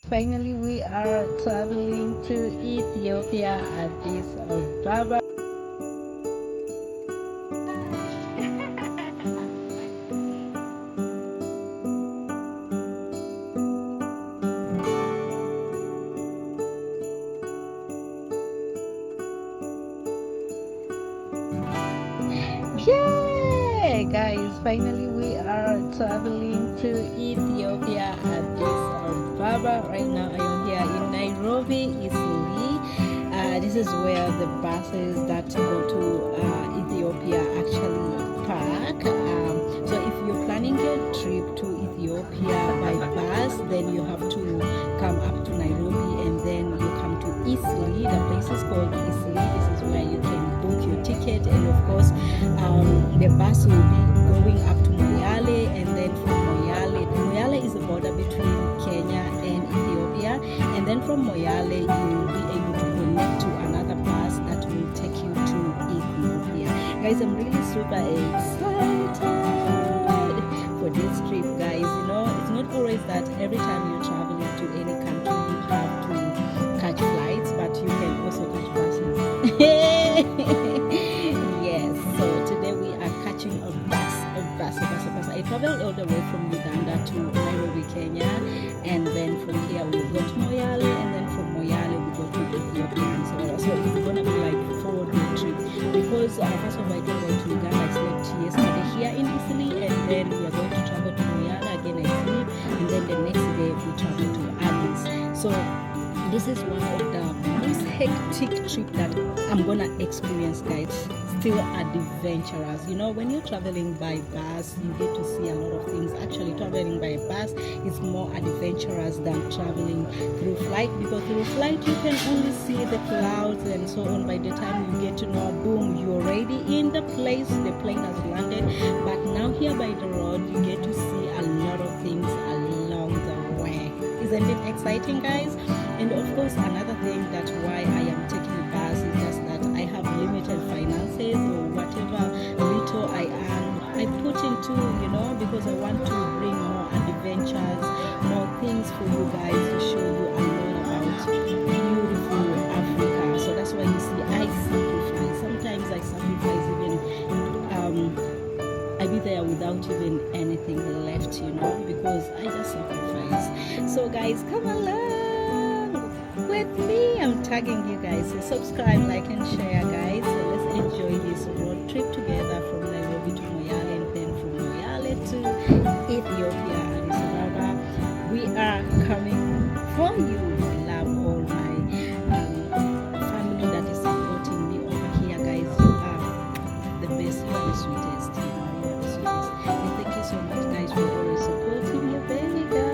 Finally, we are traveling to Ethiopia Addis Ababa. Yay, guys! Finally, we are traveling to Ethiopia Addis Ababa. Right now, I am here in Nairobi, Italy. This is where the buses that go to Ethiopia actually park. So if you're planning your trip to Ethiopia by bus, then you have to come up to Nairobi and then you come to Italy. The place is called Italy. This is where you can book your ticket, and of course the bus will be going up to Moyale, and then from Moyale is the border between Kenya and Ethiopia, and then from Moyale you will be able to connect to another bus that will take you to Ethiopia. Guys, I'm really super excited for this trip, guys. You know, it's not always that every time you're traveling to any country you have to catch flights, but you can also catch buses. Yes, so today we are catching a bus. I traveled all the way from Uganda to Nairobi, Kenya, and then from here we go to Moyale, and then from Moyale we go to Ethiopia. So it's gonna be like a 4-day trip, because first of all I did go to Uganda. I slept yesterday here in Italy, and then we are going to travel to Moyale again. I sleep, and then the next day we travel to Addis. So this is one of the most hectic trip that I'm gonna experience, guys. Still adventurous. You know, when you're traveling by bus, you get to see a lot of things. Actually, traveling by bus is more adventurous than traveling through flight, because through flight you can only see the clouds and so on. By the time you get to know, boom, you're already in the place, the plane has landed. But now here by the road, you get to see a lot of things along the way. Isn't it exciting, guys? And of course, another thing that's why I am taking a bus is just that I have limited finances, or whatever little I earn, I put into, you know, because I want to bring more adventures, more things for you guys, to show you a lot about beautiful Africa. So that's why you see I sacrifice. Sometimes I sacrifice even I be there without even anything left, you know, because I just sacrifice. So guys, come along with me. I'm tagging you guys. So subscribe, like, and share, guys. So let's enjoy this road trip together from Nairobi to Moyale, and then from Moyale to Ethiopia Addis Ababa. We are coming for you. I love all my family that is supporting me over here, guys. You are the best, you are the sweetest. You know, you are the sweetest. And thank you so much, guys, for always supporting your baby girl.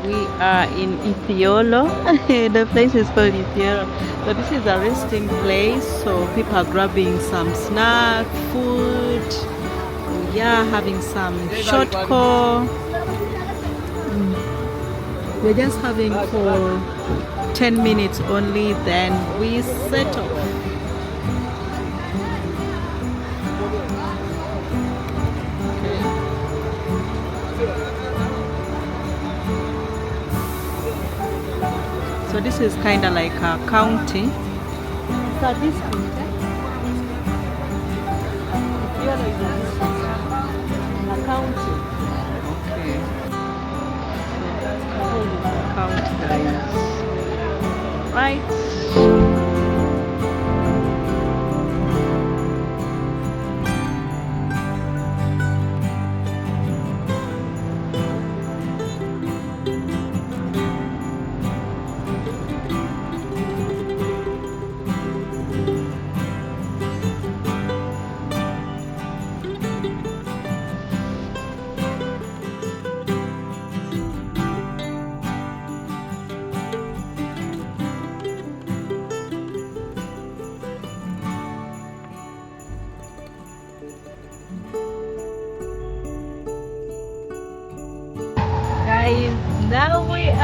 We are in Ethiolo. The place is called Ethiolo. So this is a resting place. So people are grabbing some snack, food. We are having some short call. We're just having for 10 minutes only, then we set off. So this is kind of like a county. So this is a county. Okay. So county, guys. Right.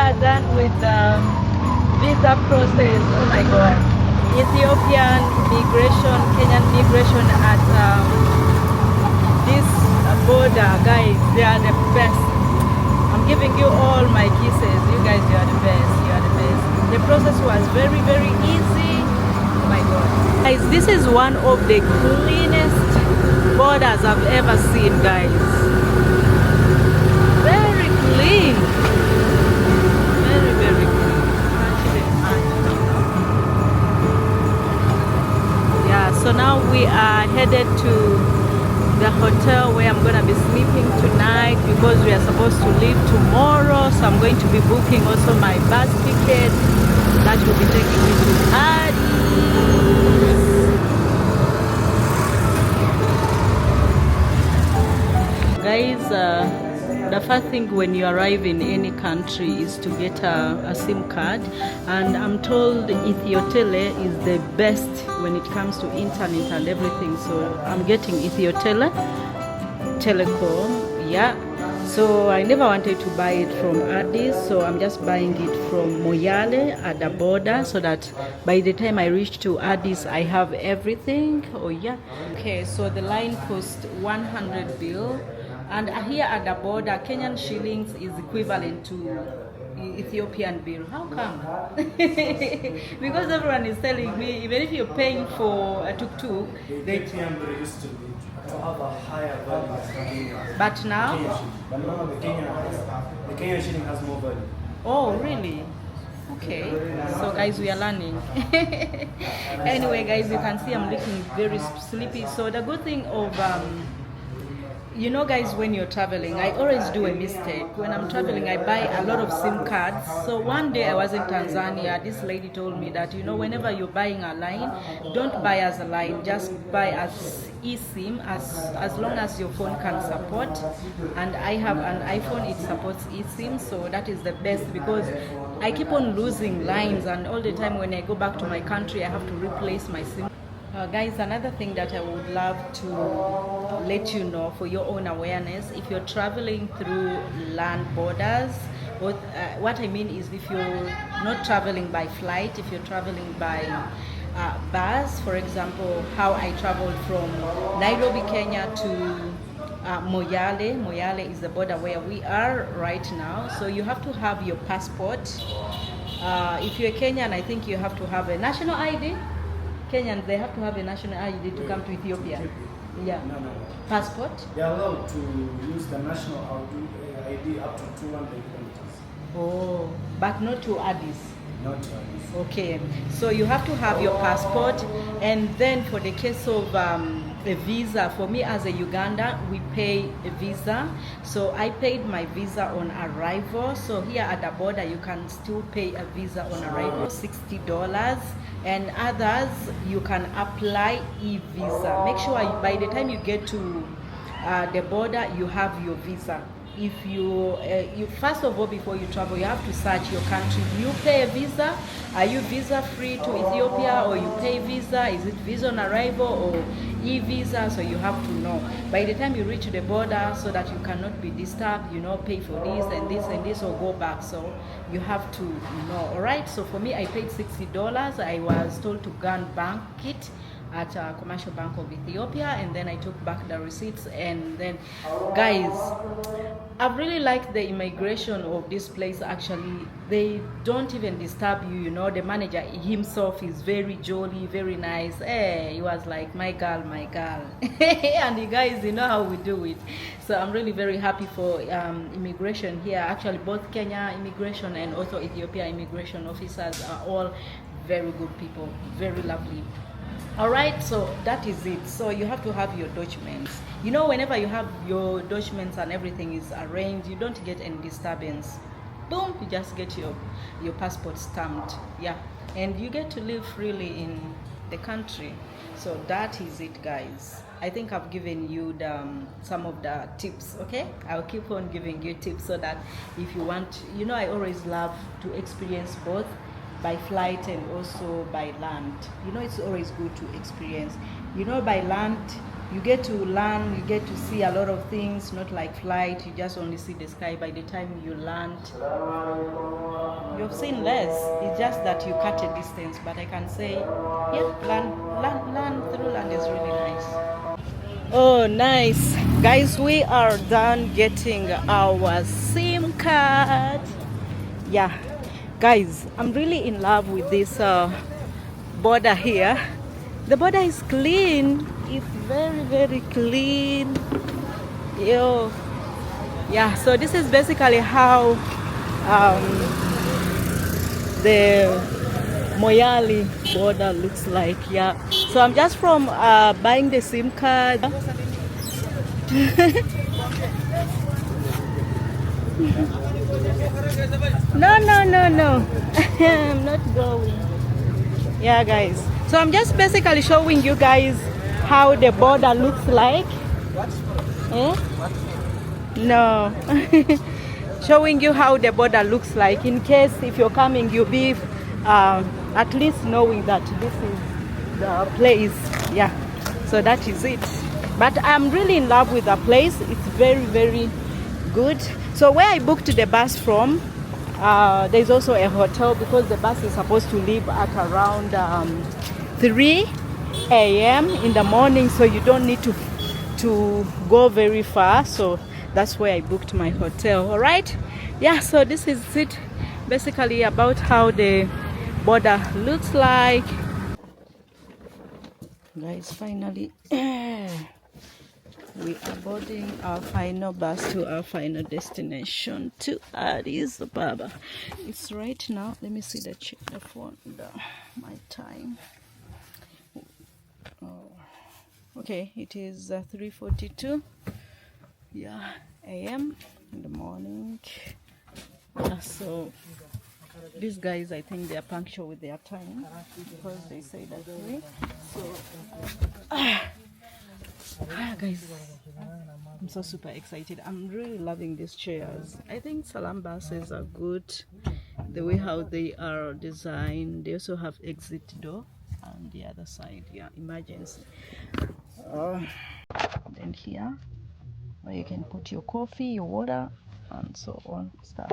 are done with the visa process. Oh my God. Ethiopian migration, Kenyan migration at this border, guys, they are the best. I'm giving you all my kisses. You guys, you are the best. You are the best. The process was very, very easy. Oh my God. Guys, this is one of the cleanest borders I've ever seen, guys. Very clean. Very, very clean. Yeah, so now we are headed to the hotel where I'm going to be sleeping tonight because we are supposed to leave tomorrow. So I'm going to be booking also my bus ticket that will be taking me to Addis. Guys, the first thing when you arrive in any country is to get a SIM card, and I'm told Ethiotel is the best when it comes to internet and everything, so I'm getting Ethiotel Telecom. Yeah, so I never wanted to buy it from Addis, so I'm just buying it from Moyale at the border so that by the time I reach to Addis I have everything. Oh yeah. Okay, so the line cost 100 bill. And here at the border, Kenyan shillings is equivalent to Ethiopian bill. How come? Because everyone is telling me, even if you're paying for a tuk-tuk, they Ethiopian bill used to have a higher value than Kenya. But now? But now the Kenyan shilling has more value. Oh, really? Okay, so guys, we are learning. Anyway, guys, you can see I'm looking very sleepy. So the good thing of you know, guys, when you're traveling, I always do a mistake. When I'm traveling, I buy a lot of SIM cards. So one day I was in Tanzania, this lady told me that, you know, whenever you're buying a line, don't buy as a line, just buy as eSIM, as long as your phone can support. And I have an iPhone, it supports eSIM, so that is the best because I keep on losing lines, and all the time when I go back to my country, I have to replace my SIM. Guys, another thing that I would love to let you know for your own awareness, if you're traveling through land borders, what I mean is if you're not traveling by flight, if you're traveling by bus, for example, how I traveled from Nairobi, Kenya to Moyale. Moyale is the border where we are right now. So you have to have your passport. If you're Kenyan, I think you have to have a national ID. Kenyans, they have to have a national ID to come to Ethiopia. Yeah. No. Passport? They are allowed to use the national ID up to 200 kilometers. Oh, but not to Addis. Not to Addis. Okay, so you have to have your passport, and then for the case of a visa, for me as a Ugandan, we pay a visa. So I paid my visa on arrival. So here at the border, you can still pay a visa on arrival, $60. And others, you can apply e-visa. Make sure by the time you get to the border, you have your visa. If you first of all, before you travel, you have to search your country. Do you pay a visa? Are you visa free to Ethiopia, or you pay visa? Is it visa on arrival or e-visa? So you have to know by the time you reach the border, so that you cannot be disturbed, you know, pay for this and this and this or go back. So you have to know. All right, so for me, I paid $60. I was told to go and bank it at a commercial bank of Ethiopia, and then I took back the receipts. And then, guys, I've really liked the immigration of this place. Actually, they don't even disturb you, you know. The manager himself is very jolly, very nice. He was like, my girl. And you guys, you know how we do it. So I'm really very happy for immigration here. Actually, both Kenya immigration and also Ethiopia immigration officers are all very good people, very lovely. All right, so that is it. So you have to have your documents. You know, whenever you have your documents and everything is arranged, you don't get any disturbance. Boom, you just get your passport stamped. Yeah, and you get to live freely in the country. So that is it, guys. I think I've given you some of the tips. Okay, I'll keep on giving you tips so that if you want, you know, I always love to experience both, by flight and also by land. You know, it's always good to experience. You know, by land, you get to learn, you get to see a lot of things, not like flight, you just only see the sky. By the time you land, you've seen less. It's just that you cut a distance, but I can say, yeah, land through land is really nice. Oh, nice. Guys, we are done getting our SIM card. Yeah, guys, I'm really in love with this border here. The border is clean. It's very clean. Yo, yeah, so this is basically how the Moyale border looks like. Yeah, so I'm just from buying the SIM card. No. I'm not going. Yeah, guys, so I'm just basically showing you guys how the border looks like. Eh? No. Showing you how the border looks like, in case if you're coming, you'll be at least knowing that this is the place. Yeah, so that is it. But I'm really in love with the place. It's very good. So where I booked the bus from, there's also a hotel, because the bus is supposed to leave at around 3 a.m. in the morning, so you don't need to go very far. So that's where I booked my hotel. All right, yeah, so this is it basically about how the border looks like. Guys, finally we are boarding our final bus to our final destination, to Addis Ababa. It's right now, let me see the phone, my time. Oh, okay, it is 3:42 a.m. in the morning. Yeah, so these guys, I think they are punctual with their time, because they say that way. So guys, I'm so super excited. I'm really loving these chairs. I think Salam buses are good, the way how they are designed. They also have exit door on the other side. Yeah, emergency. Then here where you can put your coffee, your water, and so on stuff.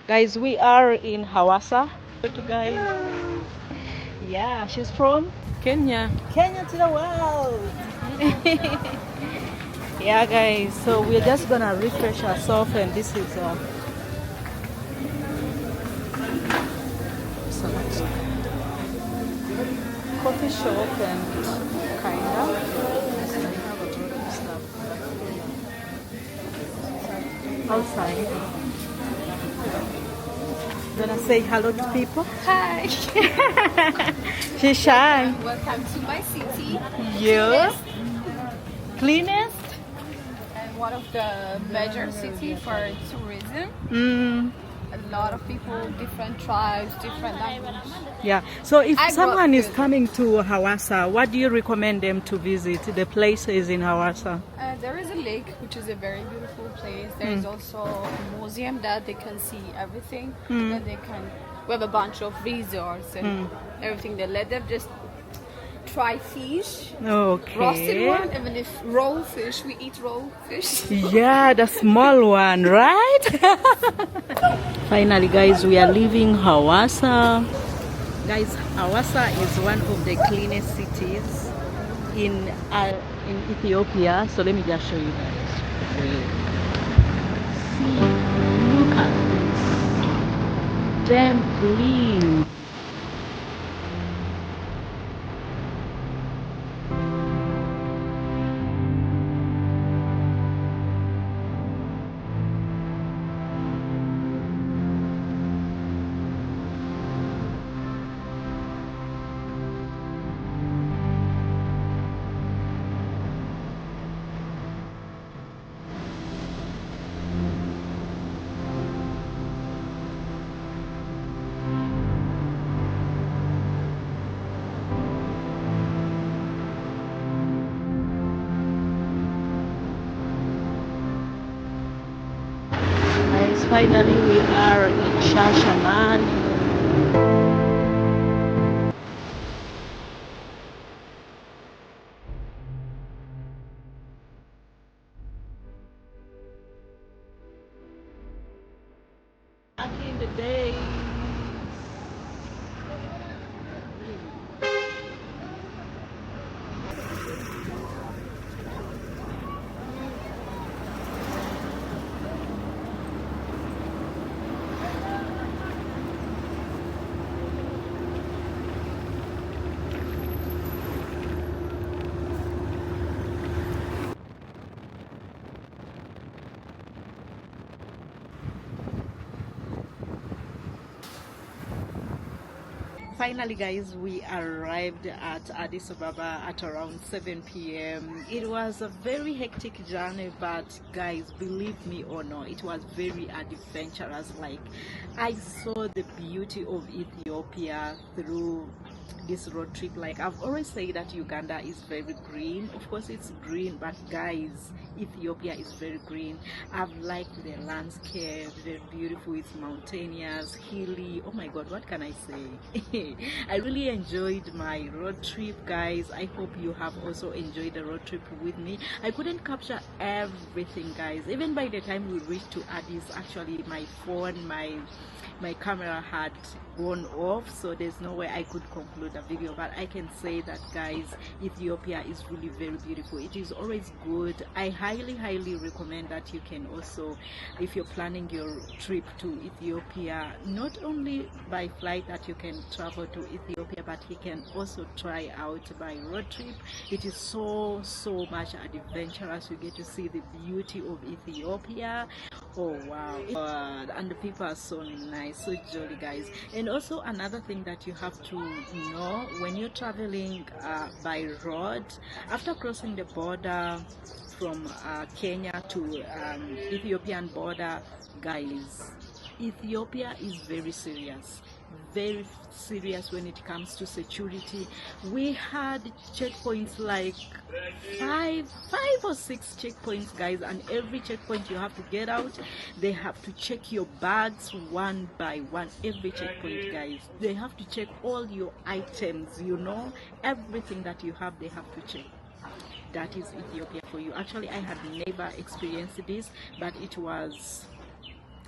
Guys, we are in Hawasa. Guys, yeah, she's from Kenya. Kenya to the world. Yeah, guys, so we're just gonna refresh ourselves, and this is coffee shop and kind of stuff outside. Gonna say hello to people. Hi. She's shy. Welcome to my city. Yeah. Cleanest. And one of the major city for tourism. A lot of people, different tribes, different languages. Yeah. So if I someone is good. coming to Hawasa, what do you recommend them to visit? The places in Hawasa. There is a lake, which is a very beautiful place. There is also a museum that they can see everything. Then we have a bunch of resorts and everything. They let them just try fish, Okay. roasted one, even if raw fish, we eat raw fish. Yeah, the small one, right? Finally, guys, we are leaving Hawasa. Guys, Hawasa is one of the cleanest cities in Ethiopia. So let me just show you guys. See, look at this. Damn clean. guys, finally we are in Shashaman. Back in the day. Finally guys, we arrived at Addis Ababa at around 7 p.m. It was a very hectic journey, but guys, believe me or no, it was very adventurous. Like, I saw the beauty of Ethiopia through this road trip. Like, I've always said that Uganda is very green. Of course it's green, but guys, Ethiopia is very green. I've liked the landscape, very beautiful. It's mountainous, hilly. Oh my god, what can I say? I really enjoyed my road trip, guys. I hope you have also enjoyed the road trip with me. I couldn't capture everything, guys. Even by the time we reached to Addis, actually my phone, my camera had gone off, so there's no way I could conclude the video. But I can say that, guys, Ethiopia is really very beautiful. It is always good. I highly recommend that you can also, if you're planning your trip to Ethiopia, not only by flight that you can travel to Ethiopia, but you can also try out by road trip. It is so much adventurous. You get to see the beauty of Ethiopia. Oh wow, and the people are so nice, so jolly, guys. And also another thing that you have to know when you're traveling by road, after crossing the border from Kenya to Ethiopian border, guys, Ethiopia is very serious when it comes to security. We had checkpoints, like five or six checkpoints, guys, and every checkpoint you have to get out, they have to check your bags one by one. Every checkpoint, guys, they have to check all your items, you know, everything that you have, they have to check. That is Ethiopia for you. Actually, I had never experienced this, but it was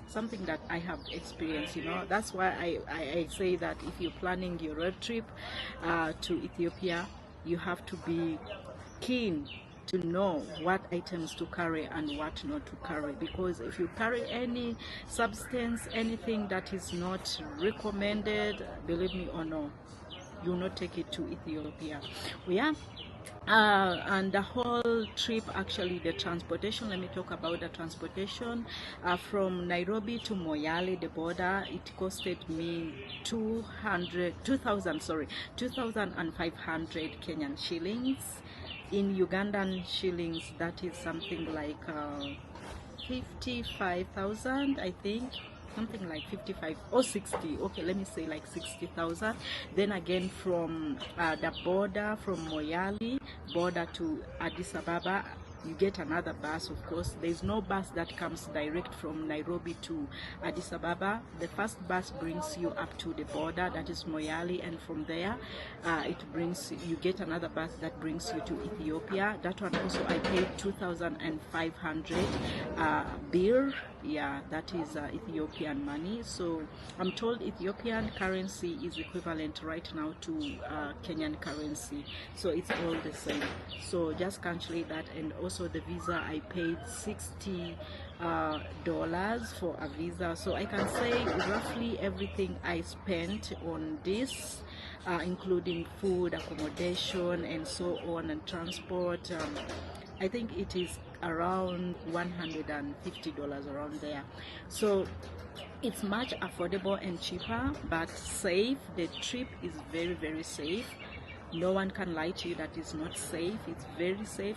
something that I have experienced, you know. That's why I say that if you're planning your road trip to Ethiopia, you have to be keen to know what items to carry and what not to carry, because if you carry any substance, anything that is not recommended, believe me or no, you will not take it to Ethiopia. Yeah. And the whole trip, actually the transportation, let me talk about the transportation. From Nairobi to Moyale, the border, it costed me 2,500 Kenyan shillings. In Ugandan shillings, that is something like 55,000, I think. Something like 55 or 60, okay, let me say like 60,000. Then again, from the border, from Moyale border to Addis Ababa, you get another bus. Of course, there's no bus that comes direct from Nairobi to Addis Ababa. The first bus brings you up to the border, that is Moyale, and from there you get another bus that brings you to Ethiopia. That one also I paid 2,500 birr. Yeah, that is Ethiopian money. So I'm told Ethiopian currency is equivalent right now to Kenyan currency, so it's all the same. So just calculate that. And also the visa, I paid $60 for a visa. So I can say roughly everything I spent on this, including food, accommodation, and so on, and transport, I think it is around $150 around there. So it's much affordable and cheaper, but safe. The trip is very safe. No one can lie to you that it's not safe. It's very safe.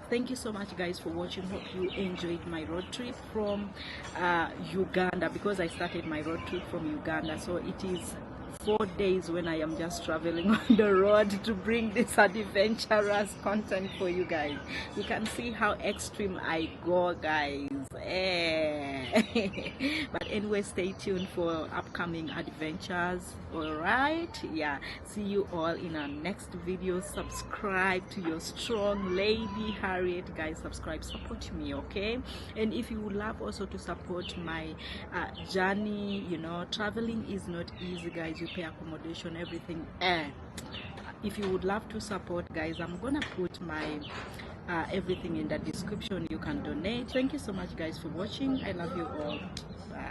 Thank you so much, guys, for watching. Hope you enjoyed my road trip from Uganda, because I started my road trip from Uganda. So it is 4 days when I am just traveling on the road to bring this adventurous content for you guys. You can see how extreme I go, guys. But anyway, stay tuned for upcoming adventures. All right, yeah, see you all in our next video. Subscribe to your strong lady Harriet, guys. Subscribe, support me, okay? And if you would love also to support my journey, you know, traveling is not easy, guys. You pay accommodation, everything. If you would love to support, guys, I'm gonna put my everything in the description. You can donate. Thank you so much, guys, for watching. I love you all. Bye.